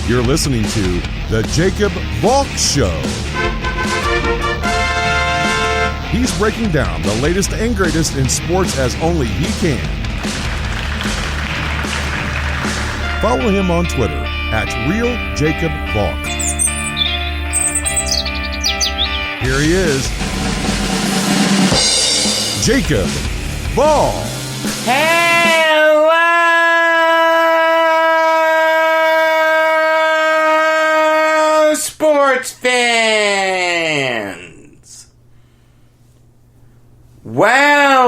You're listening to The Jacob Valk Show. He's breaking down the latest and greatest in sports as only he can. Follow him on Twitter at RealJacobValk. Here he is, Jacob Valk. Hello, sports fans. Welcome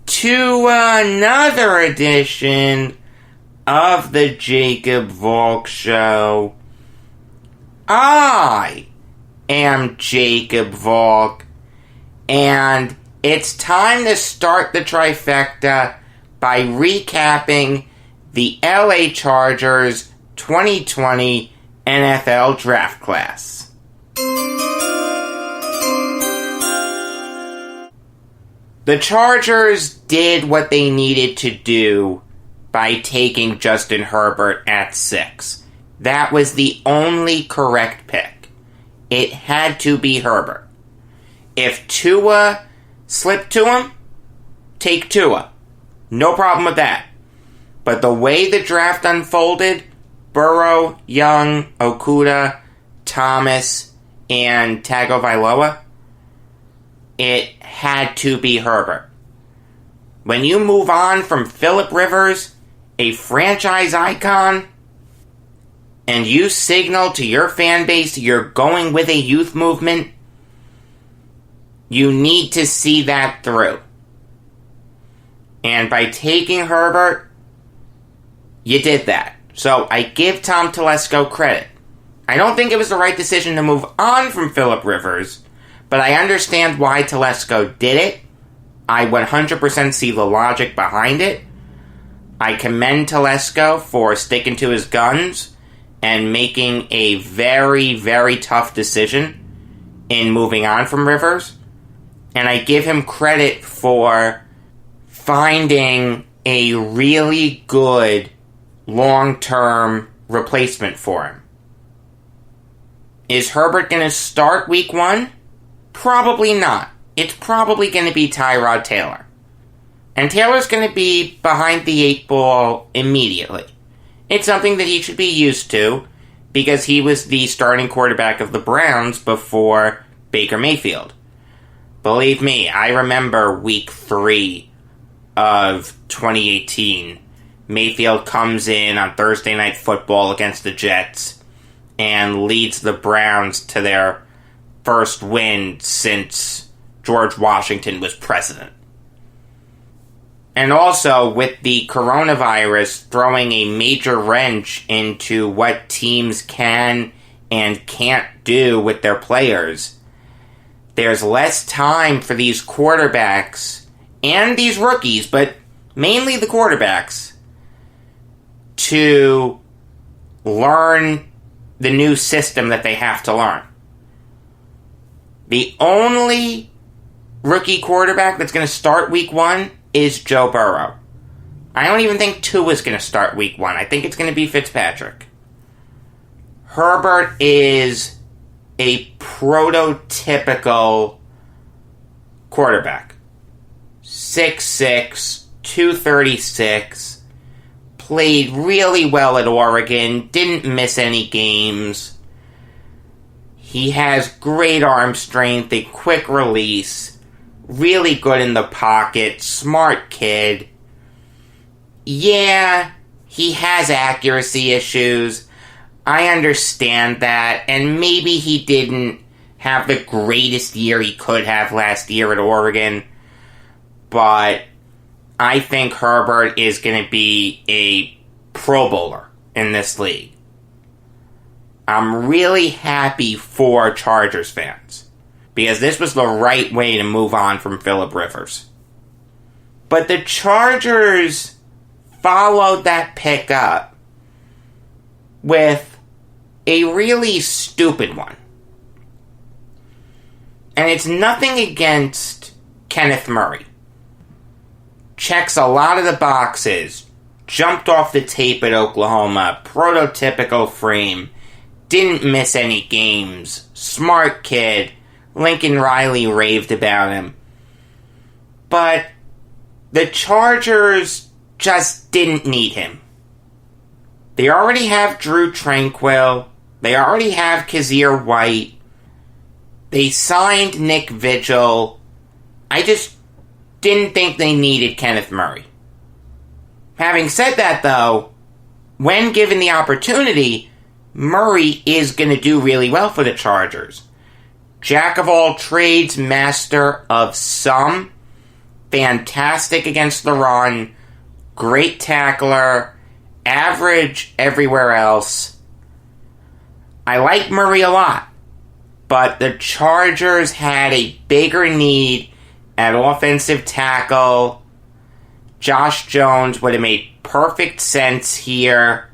to another edition of the Jacob Valk Show. I am Jacob Valk, and it's time to start the trifecta by recapping the LA Chargers 2020 NFL Draft Class. The Chargers did what they needed to do by taking Justin Herbert at 6. That was the only correct pick. It had to be Herbert. If Tua slipped to him, take Tua. No problem with that. But the way the draft unfolded, Burrow, Young, Okudah, Thomas, and Tagovailoa, it had to be Herbert. When you move on from Phillip Rivers, a franchise icon, and you signal to your fan base you're going with a youth movement, you need to see that through. And by taking Herbert, you did that. So I give Tom Telesco credit. I don't think it was the right decision to move on from Phillip Rivers, but I understand why Telesco did it. I 100% see the logic behind it. I commend Telesco for sticking to his guns and making a very, very tough decision in moving on from Rivers. And I give him credit for finding a really good long-term replacement for him. Is Herbert going to start week 1? Probably not. It's probably going to be Tyrod Taylor. And Taylor's going to be behind the 8 ball immediately. It's something that he should be used to because he was the starting quarterback of the Browns before Baker Mayfield. Believe me, I remember week 3 of 2018. Mayfield comes in on Thursday Night Football against the Jets and leads the Browns to their first win since George Washington was president. And also, with the coronavirus throwing a major wrench into what teams can and can't do with their players, there's less time for these quarterbacks and these rookies, but mainly the quarterbacks, to learn the new system that they have to learn. The only rookie quarterback that's going to start week 1 is Joe Burrow. I don't even think Tua is going to start week 1. I think it's going to be Fitzpatrick. Herbert is a prototypical quarterback. 6'6", 236, played really well at Oregon, didn't miss any games. He has great arm strength, a quick release, really good in the pocket, smart kid. Yeah, he has accuracy issues. I understand that, and maybe he didn't have the greatest year he could have last year at Oregon, but I think Herbert is going to be a Pro Bowler in this league. I'm really happy for Chargers fans, because this was the right way to move on from Phillip Rivers. But the Chargers followed that pick up with a really stupid one. And it's nothing against Kenneth Murray. Checks a lot of the boxes. jumped off the tape at Oklahoma, prototypical frame, didn't miss any games, smart kid, Lincoln Riley raved about him. But the Chargers just didn't need him. They already have Drew Tranquill, they already have Kazir White, they signed Nick Vigil. I just didn't think they needed Kenneth Murray. Having said that, though, when given the opportunity, Murray is going to do really well for the Chargers. Jack of all trades, master of some, fantastic against the run, great tackler, average everywhere else. I like Murray a lot, but the Chargers had a bigger need at offensive tackle. Josh Jones would have made perfect sense here.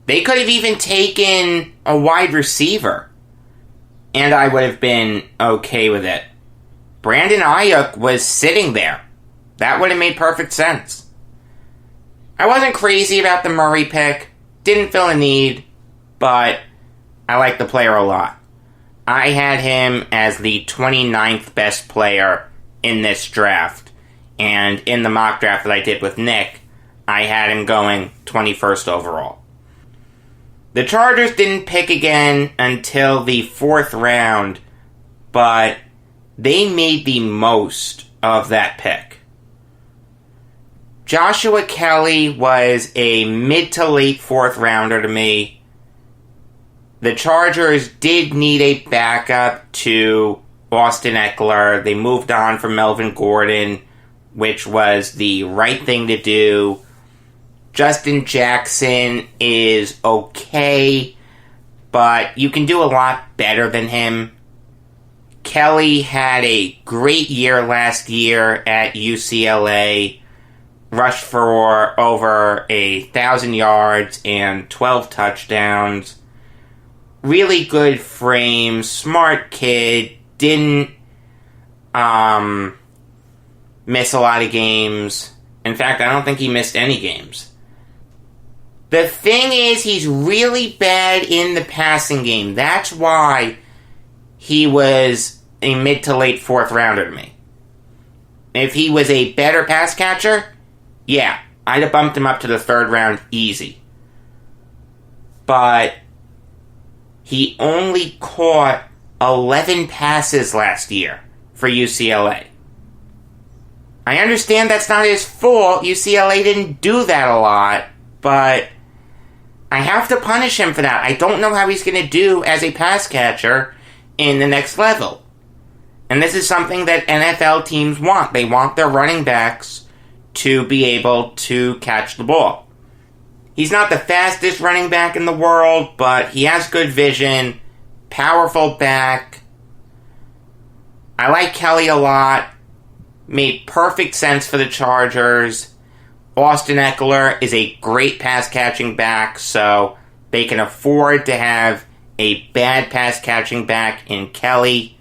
They could have even taken a wide receiver, and I would have been okay with it. Brandon Ayuk was sitting there. That would have made perfect sense. I wasn't crazy about the Murray pick. Didn't feel a need, but I like the player a lot. I had him as the 29th best player in this draft. And in the mock draft that I did with Nick, I had him going 21st overall. The Chargers didn't pick again until the 4th round, but they made the most of that pick. Joshua Kelly was a mid to late 4th rounder to me. The Chargers did need a backup to Austin Eckler. They moved on from Melvin Gordon, which was the right thing to do. Justin Jackson is okay, but you can do a lot better than him. Kelly had a great year last year at UCLA. Rushed for over 1,000 yards and 12 touchdowns. Really good frame, smart kid, didn't miss a lot of games. In fact, I don't think he missed any games. The thing is, he's really bad in the passing game. That's why he was a mid to late 4th rounder to me. If he was a better pass catcher, yeah, I'd have bumped him up to the 3rd round easy. But he only caught 11 passes last year for UCLA. I understand that's not his fault. UCLA didn't do that a lot, but I have to punish him for that. I don't know how he's going to do as a pass catcher in the next level. And this is something that NFL teams want. They want their running backs to be able to catch the ball. He's not the fastest running back in the world, but he has good vision, powerful back. I like Kelly a lot. Made perfect sense for the Chargers. Austin Eckler is a great pass-catching back, so they can afford to have a bad pass-catching back in Kelly.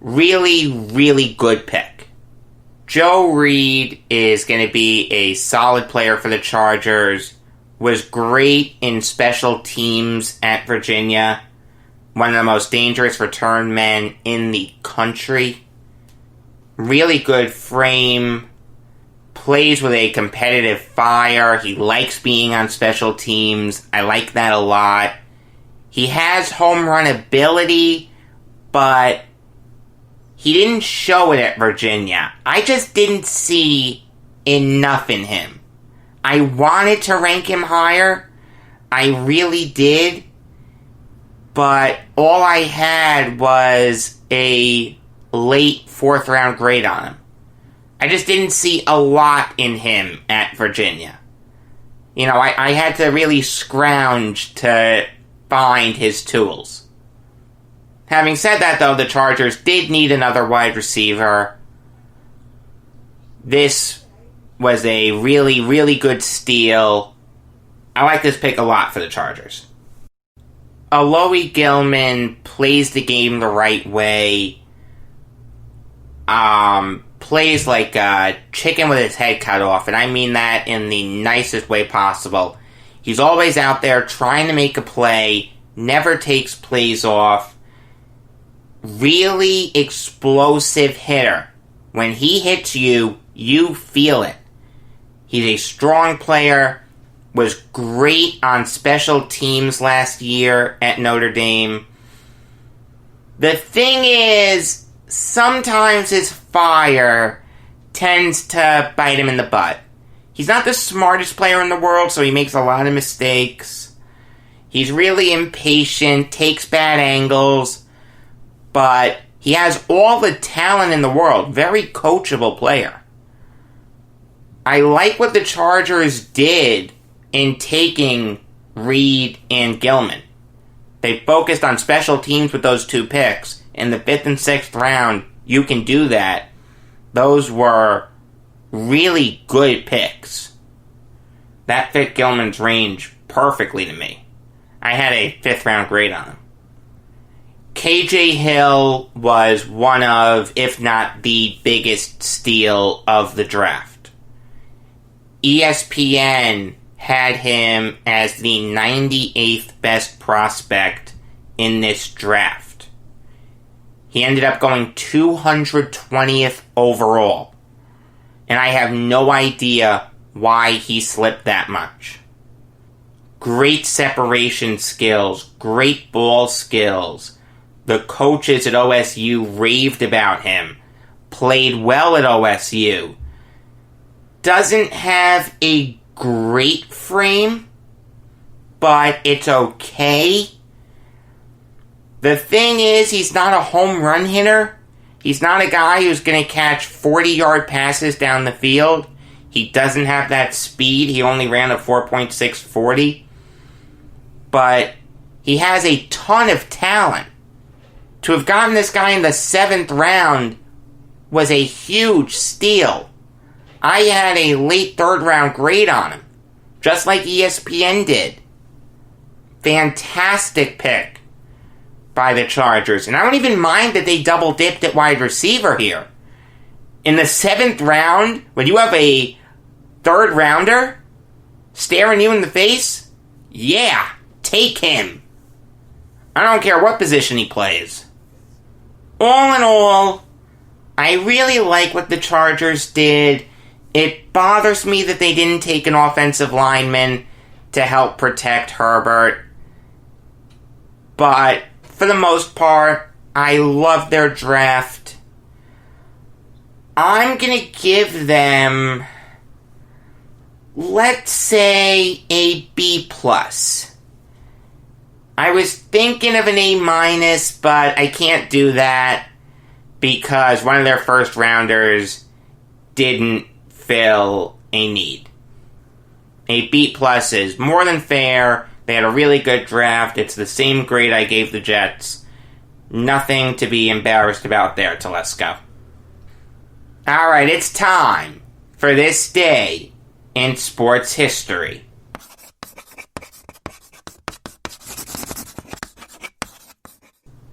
Really, really good pick. Joe Reed is going to be a solid player for the Chargers. Was great in special teams at Virginia. One of the most dangerous return men in the country. Really good frame. Plays with a competitive fire. He likes being on special teams. I like that a lot. He has home run ability, but he didn't show it at Virginia. I just didn't see enough in him. I wanted to rank him higher. I really did. But all I had was a late 4th round grade on him. I just didn't see a lot in him at Virginia. You know, I had to really scrounge to find his tools. Having said that, though, the Chargers did need another wide receiver. This was a really, really good steal. I like this pick a lot for the Chargers. Alohi Gilman plays the game the right way. plays like a chicken with his head cut off, and I mean that in the nicest way possible. He's always out there trying to make a play, never takes plays off. Really explosive hitter. When he hits you, you feel it. He's a strong player, was great on special teams last year at Notre Dame. The thing is, sometimes his fire tends to bite him in the butt. He's not the smartest player in the world, so he makes a lot of mistakes. He's really impatient, takes bad angles, but he has all the talent in the world. Very coachable player. I like what the Chargers did in taking Reed and Gilman. They focused on special teams with those 2 picks. In the 5th and 6th round, you can do that. Those were really good picks. That fit Gilman's range perfectly to me. I had a 5th round grade on him. KJ Hill was one of, if not the biggest steal of the draft. ESPN had him as the 98th best prospect in this draft. He ended up going 220th overall. And I have no idea why he slipped that much. Great separation skills, great ball skills. The coaches at OSU raved about him. Played well at OSU. Doesn't have a great frame, but it's okay. The thing is, he's not a home run hitter. He's not a guy who's going to catch 40-yard passes down the field. He doesn't have that speed. He only ran a 4.640. But he has a ton of talent. To have gotten this guy in the 7th round was a huge steal. I had a late 3rd round grade on him, just like ESPN did. Fantastic pick by the Chargers. And I don't even mind that they double dipped at wide receiver here. In the 7th round, when you have a 3rd rounder staring you in the face, yeah, take him. I don't care what position he plays. All in all, I really like what the Chargers did. It bothers me that they didn't take an offensive lineman to help protect Herbert. But for the most part, I love their draft. I'm going to give them, let's say, a B+. I was thinking of an A-, but I can't do that because one of their first rounders didn't fill a need. A B+ is more than fair. They had a really good draft. It's the same grade I gave the Jets. Nothing to be embarrassed about there, Telesco. Alright, it's time for this day in sports history.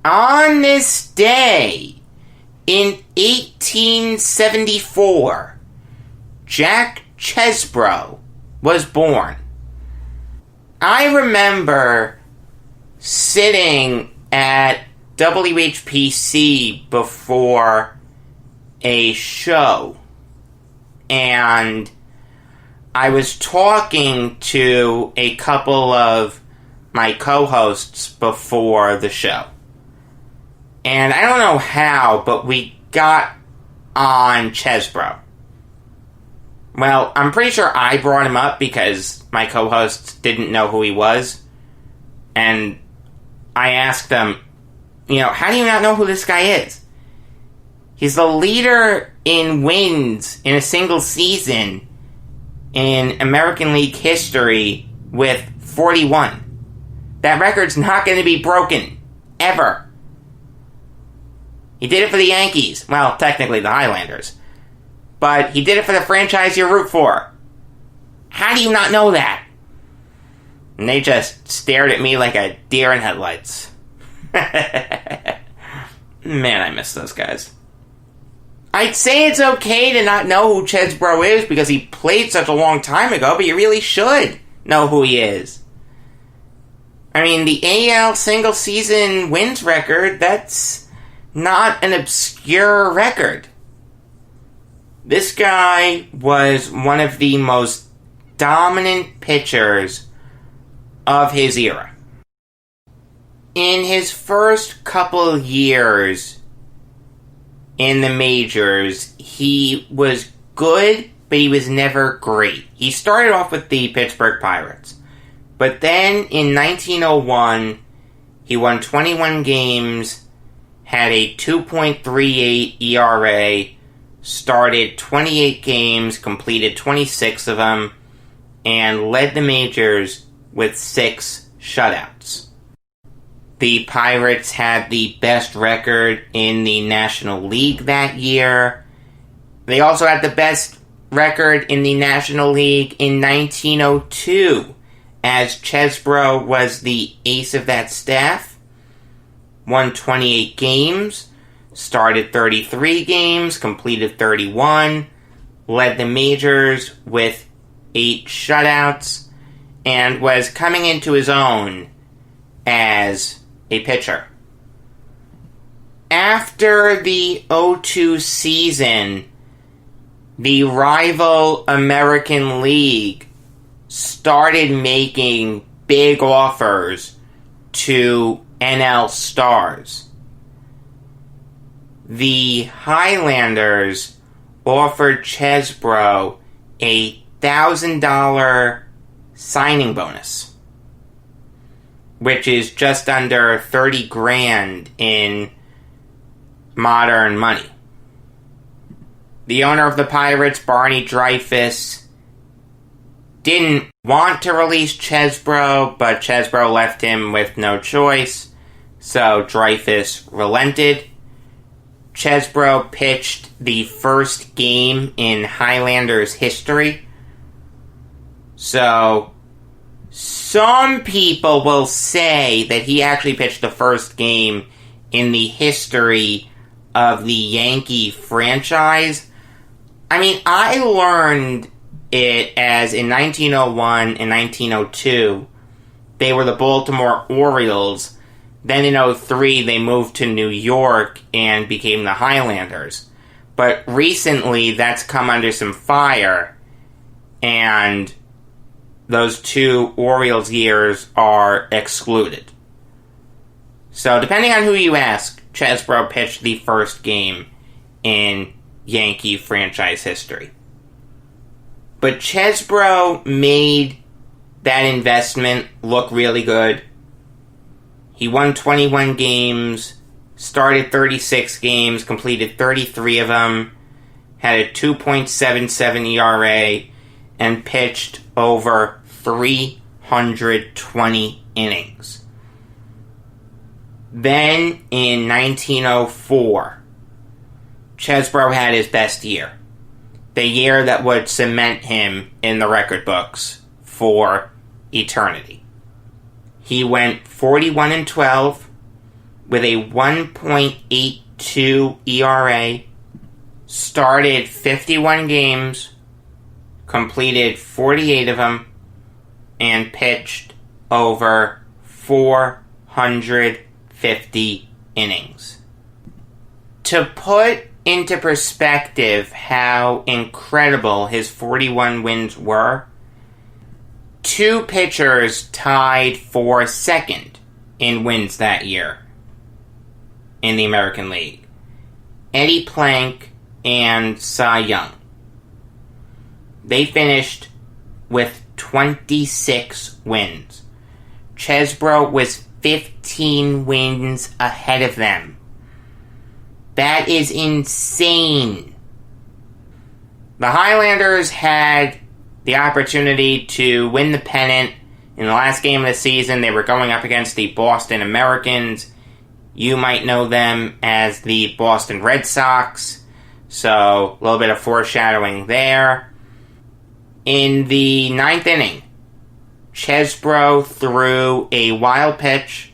On this day, in 1874, Jack Chesbro was born. I remember sitting at WHPC before a show, and I was talking to a couple of my co-hosts before the show. And I don't know how, but we got on Chesbro. Well, I'm pretty sure I brought him up because my co-hosts didn't know who he was. And I asked them, how do you not know who this guy is? He's the leader in wins in a single season in American League history with 41. That record's not going to be broken. Ever. He did it for the Yankees. Well, technically the Highlanders. But he did it for the franchise you root for. How do you not know that? And they just stared at me like a deer in headlights. Man, I miss those guys. I'd say it's okay to not know who Chesbro is because he played such a long time ago, but you really should know who he is. I mean, the AL single season wins record, that's not an obscure record. This guy was one of the most dominant pitchers of his era. In his first couple years in the majors, he was good, but he was never great. He started off with the Pittsburgh Pirates. But then in 1901, he won 21 games, had a 2.38 ERA, started 28 games, completed 26 of them, and led the majors with 6 shutouts. The Pirates had the best record in the National League that year. They also had the best record in the National League in 1902, as Chesbro was the ace of that staff. Won 28 games, started 33 games, completed 31, led the majors with 8 shutouts, and was coming into his own as a pitcher. After the 2002 season, the rival American League started making big offers to NL stars. The Highlanders offered Chesbro a $1,000 signing bonus, which is just under $30,000 in modern money. The owner of the Pirates, Barney Dreyfuss, didn't want to release Chesbro, but Chesbro left him with no choice, so Dreyfuss relented. Chesbro pitched the first game in Highlanders history. So, some people will say that he actually pitched the first game in the history of the Yankee franchise. I mean, I learned it as in 1901 and 1902, they were the Baltimore Orioles. Then in 2003, they moved to New York and became the Highlanders. But recently, that's come under some fire, and those 2 Orioles years are excluded. So, depending on who you ask, Chesbro pitched the first game in Yankee franchise history. But Chesbro made that investment look really good. He won 21 games, started 36 games, completed 33 of them, had a 2.77 ERA, and pitched over 320 innings. Then, in 1904, Chesbro had his best year. The year that would cement him in the record books for eternity. He went 41-12 with a 1.82 ERA, started 51 games, completed 48 of them, and pitched over 450 innings. To put into perspective how incredible his 41 wins were, 2 pitchers tied for second in wins that year in the American League. Eddie Plank and Cy Young. They finished with 26 wins. Chesbro was 15 wins ahead of them. That is insane. The Highlanders had the opportunity to win the pennant. In the last game of the season, they were going up against the Boston Americans. You might know them as the Boston Red Sox. So, a little bit of foreshadowing there. In the 9th inning, Chesbro threw a wild pitch,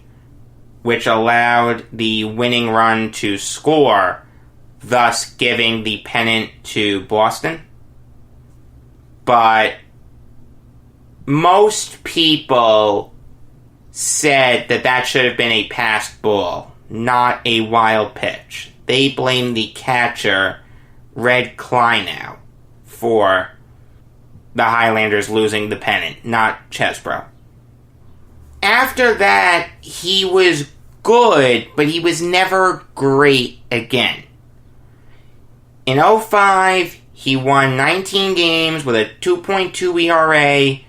which allowed the winning run to score thus giving the pennant to Boston. But most people said that should have been a passed ball, not a wild pitch. They blamed the catcher, Red Kleinow, for the Highlanders losing the pennant, not Chesbro. After that, he was good, but he was never great again. In 2005, he won 19 games with a 2.2 ERA.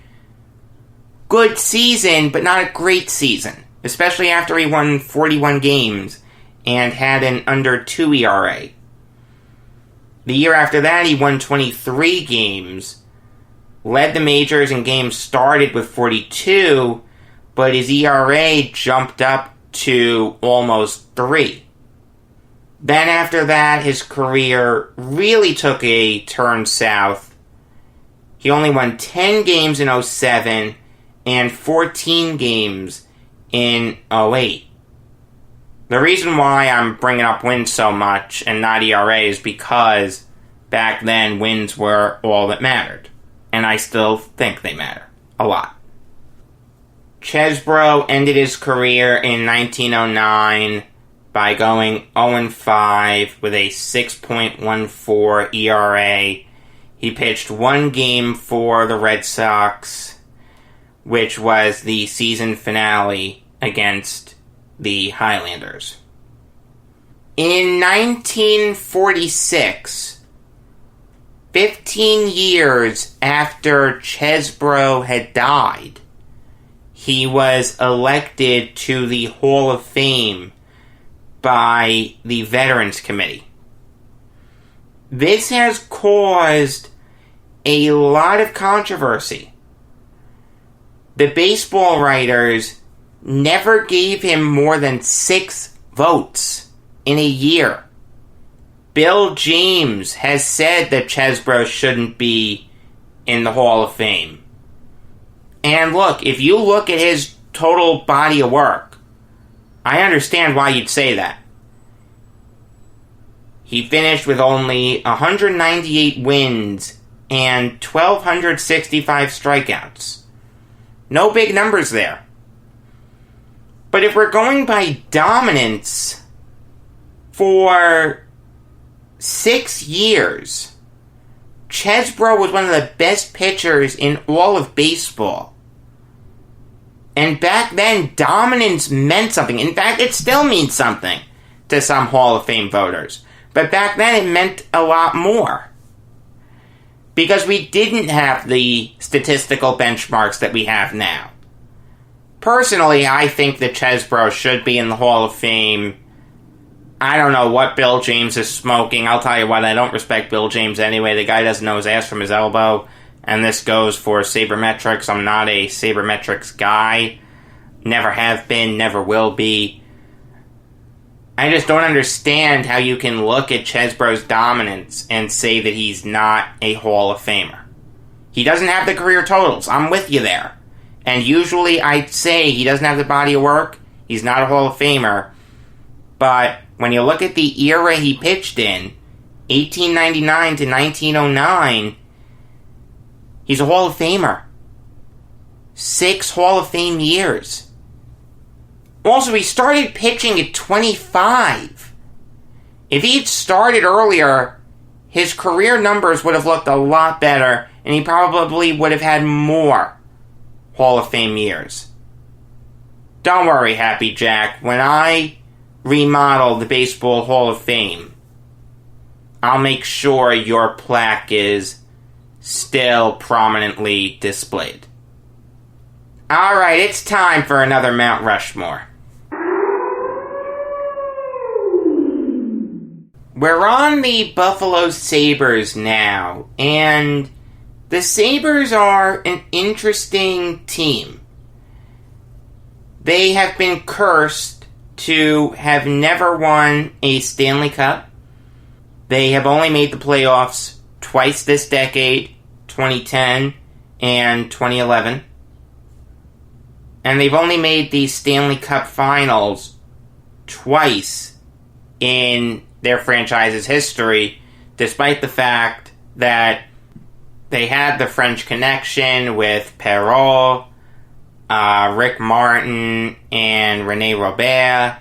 Good season, but not a great season, especially after he won 41 games and had an under 2 ERA. The year after that, he won 23 games, led the majors in games started with 42, but his ERA jumped up to almost 3. Then after that, his career really took a turn south. He only won 10 games in 2007 and 14 games in 2008. The reason why I'm bringing up wins so much and not ERA is because back then wins were all that mattered. And I still think they matter a lot. Chesbro ended his career in 1909 by going 0-5 with a 6.14 ERA. He pitched one game for the Red Sox, which was the season finale against the Highlanders. In 1946, 15 years after Chesbro had died, he was elected to the Hall of Fame by the Veterans Committee. This has caused a lot of controversy. The baseball writers never gave him more than 6 votes in a year. Bill James has said that Chesbro shouldn't be in the Hall of Fame. And look, if you look at his total body of work, I understand why you'd say that. He finished with only 198 wins and 1,265 strikeouts. No big numbers there. But if we're going by dominance, for 6 years, Chesbro was one of the best pitchers in all of baseball. And back then, dominance meant something. In fact, it still means something to some Hall of Fame voters. But back then, it meant a lot more. Because we didn't have the statistical benchmarks that we have now. Personally, I think that Chesbro should be in the Hall of Fame. I don't know what Bill James is smoking. I'll tell you what, I don't respect Bill James anyway. The guy doesn't know his ass from his elbow. And this goes for sabermetrics. I'm not a sabermetrics guy. Never have been, never will be. I just don't understand how you can look at Chesbro's dominance and say that he's not a Hall of Famer. He doesn't have the career totals. I'm with you there. And usually I'd say he doesn't have the body of work. He's not a Hall of Famer. But when you look at the era he pitched in, 1899 to 1909, he's a Hall of Famer. 6 Hall of Fame years. Also, he started pitching at 25. If he'd started earlier, his career numbers would have looked a lot better, and he probably would have had more Hall of Fame years. Don't worry, Happy Jack. When I remodel the Baseball Hall of Fame, I'll make sure your plaque is still prominently displayed. Alright, it's time for another Mount Rushmore. We're on the Buffalo Sabres now, and the Sabres are an interesting team. They have been cursed to have never won a Stanley Cup. They have only made the playoffs twice this decade, 2010 and 2011. And they've only made the Stanley Cup Finals twice in their franchise's history, despite the fact that they had the French Connection with Perrault, Rick Martin, and René Robert.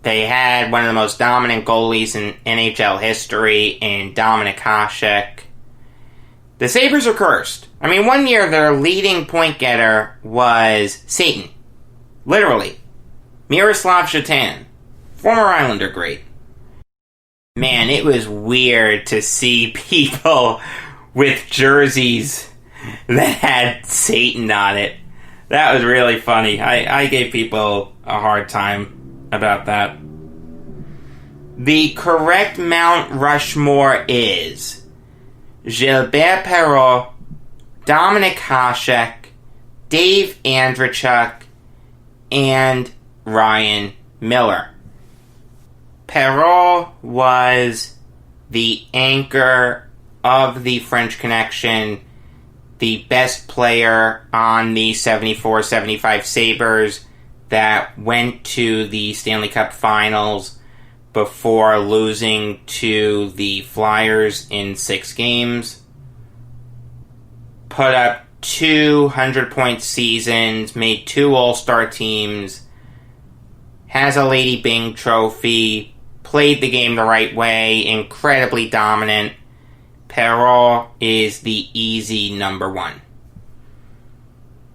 They had one of the most dominant goalies in NHL history in Dominik Hasek. The Sabres are cursed. I mean, one year their leading point getter was Satan. Literally. Miroslav Shatan. Former Islander great. Man, it was weird to see people with jerseys that had Satan on it. That was really funny. I gave people a hard time about that. The correct Mount Rushmore is Gilbert Perrault, Dominik Hasek, Dave Andreychuk, and Ryan Miller. Perrault was the anchor of the French Connection, the best player on the 74-75 Sabres that went to the Stanley Cup Finals before losing to the Flyers in 6 games. Put up 200-point seasons, made 2 All-Star teams, has a Lady Byng trophy, played the game the right way, incredibly dominant. Perrault is the easy number 1.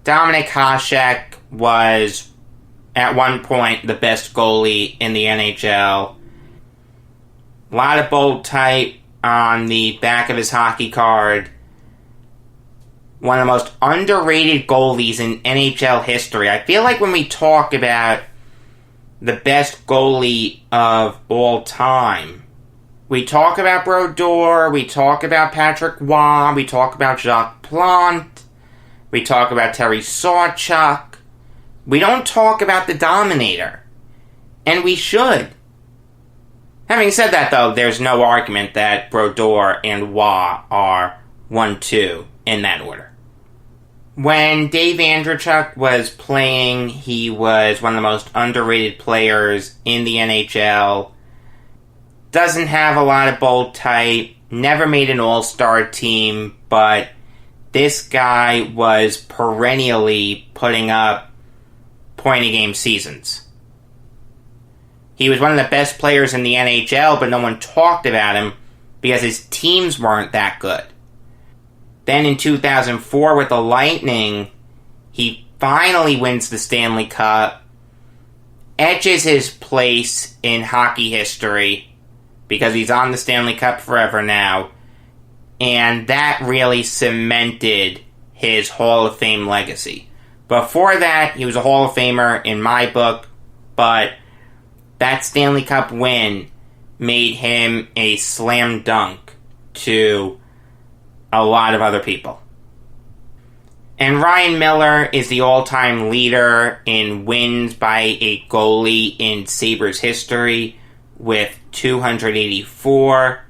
Dominik Hasek was, at one point, the best goalie in the NHL. A lot of bold type on the back of his hockey card. One of the most underrated goalies in NHL history. I feel like when we talk about the best goalie of all time, we talk about Brodeur, we talk about Patrick Waugh, we talk about Jacques Plante, we talk about Terry Sawchuk. We don't talk about the Dominator. And we should. Having said that, though, there's no argument that Brodeur and Waugh are 1-2 in that order. When Dave Andreychuk was playing, he was one of the most underrated players in the NHL. Doesn't have a lot of bold type, never made an all-star team, but this guy was perennially putting up point-a-game seasons. He was one of the best players in the NHL, but no one talked about him because his teams weren't that good. Then in 2004 with the Lightning, he finally wins the Stanley Cup, etches his place in hockey history because he's on the Stanley Cup forever now, and that really cemented his Hall of Fame legacy. Before that, he was a Hall of Famer in my book, but that Stanley Cup win made him a slam dunk to a lot of other people. And Ryan Miller is the all-time leader in wins by a goalie in Sabres history with 284.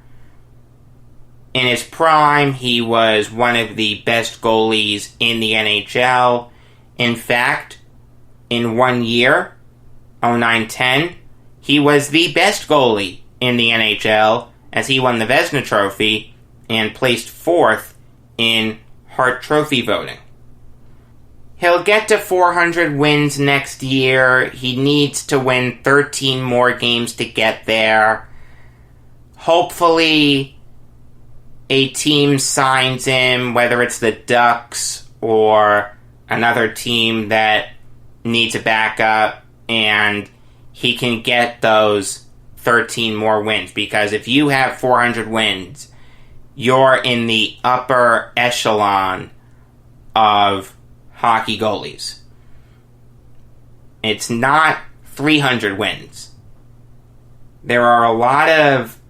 In his prime, he was one of the best goalies in the NHL. In fact, in 1 year, 09-10, he was the best goalie in the NHL as he won the Vezina Trophy and placed 4th in Hart Trophy voting. He'll get to 400 wins next year. He needs to win 13 more games to get there. Hopefully, a team signs him, whether it's the Ducks or another team that needs a backup, and he can get those 13 more wins. Because if you have 400 wins, you're in the upper echelon of hockey goalies. It's not 300 wins. There are a lot of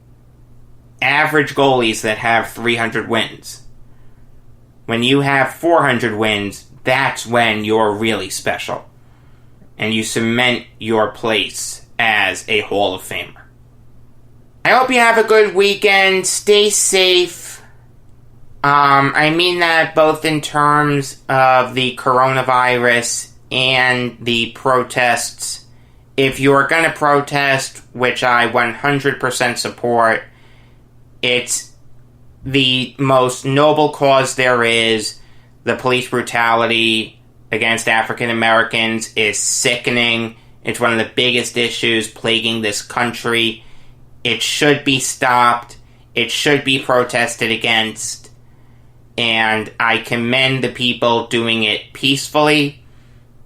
average goalies that have 300 wins. When you have 400 wins, that's when you're really special. And you cement your place as a Hall of Famer. I hope you have a good weekend. Stay safe. I mean that both in terms of the coronavirus and the protests if you're going to protest, which I 100% support, it's the most noble cause there is. The police brutality against African Americans is sickening. It's one of the biggest issues plaguing this country. It should be stopped. It should be protested against. And I commend the people doing it peacefully.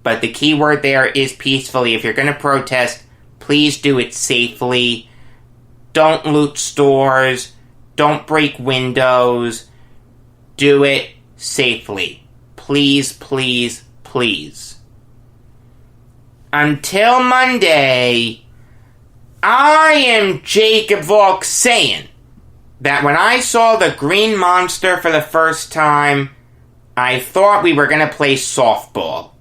But the key word there is peacefully. If you're going to protest, please do it safely. Don't loot stores. Don't break windows. Do it safely. Please, please, please. Until Monday, I am Jacob Valk saying that when I saw the green monster for the first time, I thought we were going to play softball.